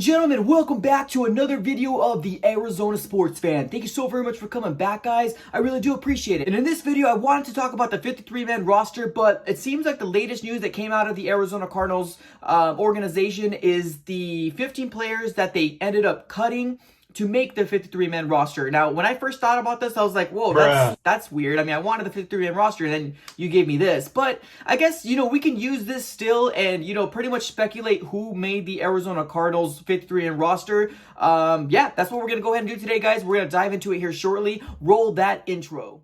and gentlemen, welcome back to another video of the Arizona Sports Fan. Thank you so very much for coming back, guys. I really do appreciate it. And in this video, I wanted to talk about the 53-man roster, but it seems like the latest news that came out of the Arizona Cardinals organization is the 15 players that they ended up cutting to make the 53-man roster. Now, when I first thought about this, I was like, whoa, that's weird. I mean, I wanted the 53-man roster, and then you gave me this. But I guess, we can use this still and, pretty much speculate who made the Arizona Cardinals 53-man roster. Yeah, that's what we're going to go ahead and do today, guys. We're going to dive into it here shortly. Roll that intro.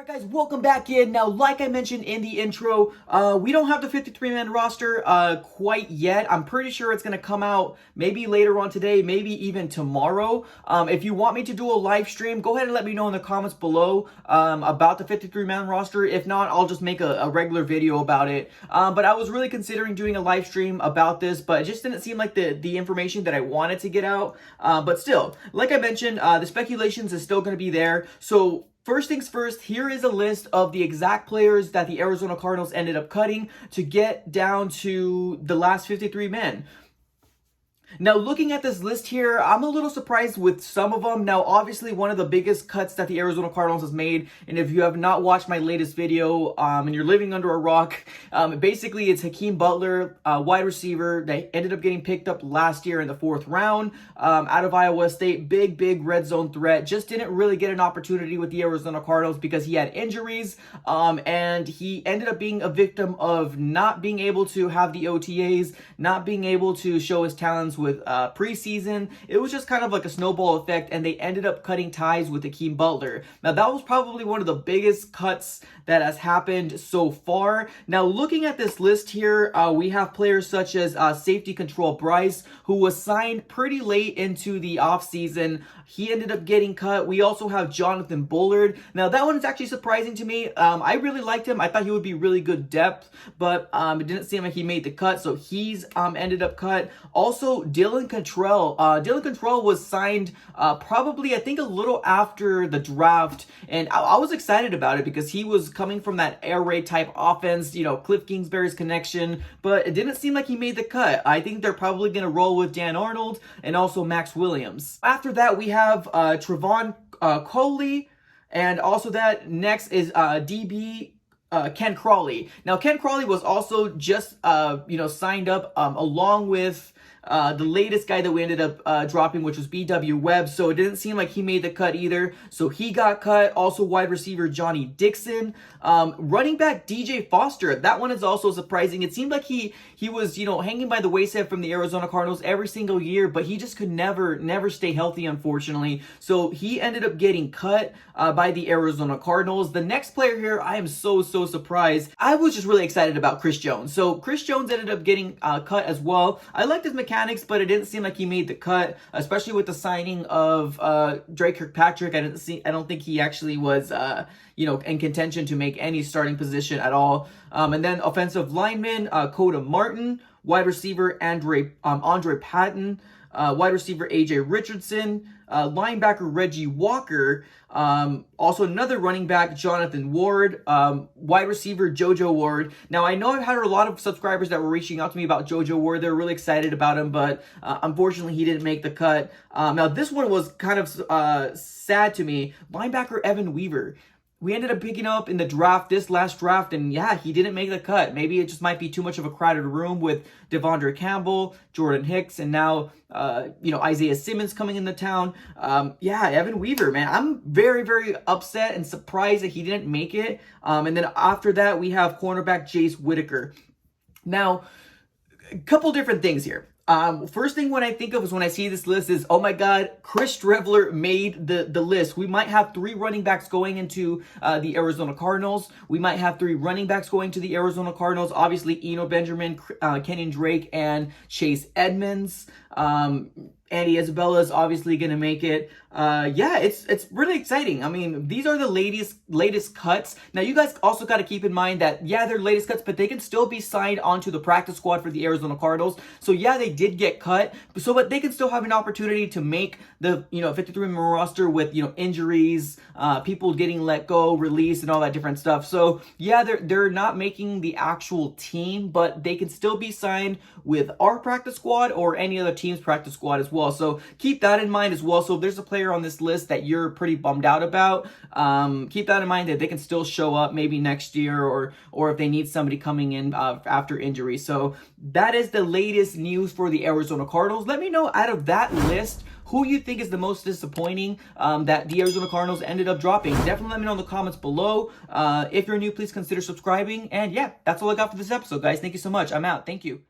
Guys, welcome back in. Now, like I mentioned in the intro, we don't have the 53-man roster quite yet. I'm pretty sure it's going to come out maybe later on today, maybe even tomorrow. If you want me to do a live stream, go ahead and let me know in the comments below about the 53-man roster. If not, I'll just make a regular video about it. But I was really considering doing a live stream about this, but it just didn't seem like the information that I wanted to get out. But still, like I mentioned, the speculations is still going to be there. So first things first, here is a list of the exact players that the Arizona Cardinals ended up cutting to get down to the last 53 men. Now, looking at this list here, I'm a little surprised with some of them. Now, obviously, one of the biggest cuts that the Arizona Cardinals has made, and if you have not watched my latest video and you're living under a rock, basically it's Hakeem Butler, wide receiver that ended up getting picked up last year in the 4th round out of Iowa State. Big red zone threat. Just didn't really get an opportunity with the Arizona Cardinals because he had injuries, and he ended up being a victim of not being able to have the OTAs, not being able to show his talents with preseason. It was just kind of like a snowball effect, and they ended up cutting ties with Hakeem Butler. Now, that was probably one of the biggest cuts that has happened so far. Now, looking at this list here, we have players such as safety control Bryce, who was signed pretty late into the offseason. He ended up getting cut. We also have Jonathan Bullard. Now, that one is actually surprising to me. I really liked him. I thought he would be really good depth, but it didn't seem like he made the cut, so he's ended up cut. Also, Dylan Cantrell. Dylan Cantrell was signed probably, I think, a little after the draft, and I was excited about it because he was coming from that air raid type offense, Cliff Kingsbury's connection, but it didn't seem like he made the cut. I think they're probably going to roll with Dan Arnold and also Max Williams. After that, we have Trevon Coley, and also that next is DB Ken Crawley. Now, Ken Crawley was also just, signed up along with the latest guy that we ended up dropping, which was B.W. Webb. So it didn't seem like he made the cut either. So he got cut. Also, wide receiver Johnny Dixon. Running back DJ Foster. That one is also surprising. It seemed like he was, hanging by the wayside from the Arizona Cardinals every single year, but he just could never stay healthy, unfortunately. So he ended up getting cut by the Arizona Cardinals. The next player here, I am so surprised. I was just really excited about Chris Jones. So Chris Jones ended up getting cut as well. I liked his mechanics, but it didn't seem like he made the cut, especially with the signing of Drake Kirkpatrick. I don't think he actually was in contention to make any starting position at all. And then offensive lineman Coda Martin, wide receiver Andre Patton, wide receiver AJ Richardson, linebacker Reggie Walker, also another running back Jonathan Ward, wide receiver JoJo Ward. Now, I know I've had a lot of subscribers that were reaching out to me about JoJo Ward. They're really excited about him, but unfortunately he didn't make the cut. Now, this one was kind of sad to me. Linebacker Evan Weaver. We ended up picking up in the draft, this last draft, and yeah, he didn't make the cut. Maybe it just might be too much of a crowded room with Devondre Campbell, Jordan Hicks, and now, Isaiah Simmons coming into town. Yeah, Evan Weaver, man, I'm very upset and surprised that he didn't make it. And then after that, we have cornerback Jace Whitaker. Now, a couple different things here. First thing when I think of is when I see this list is, oh my God, Chris Streveler made the list. We might have 3 running backs going into the Arizona Cardinals. We might have 3 running backs going to the Arizona Cardinals. Obviously, Eno Benjamin, Kenyon Drake, and Chase Edmonds. Andy Isabella is obviously going to make it. Yeah, it's really exciting. I mean, these are the latest cuts. Now, you guys also got to keep in mind that, yeah, they're latest cuts, but they can still be signed onto the practice squad for the Arizona Cardinals. So, yeah, they did get cut. But they can still have an opportunity to make the, 53-man roster with, injuries, people getting let go, released, and all that different stuff. So, yeah, they're not making the actual team, but they can still be signed with our practice squad or any other team's practice squad as well. So keep that in mind as well. So if there's a player on this list that you're pretty bummed out about, keep that in mind that they can still show up maybe next year or if they need somebody coming in after injury. So that is the latest news for the Arizona Cardinals. Let me know out of that list who you think is the most disappointing that the Arizona Cardinals ended up dropping. Definitely let me know in the comments below. If you're new, please consider subscribing. And yeah, that's all I got for this episode, guys. Thank you so much. I'm out. Thank you.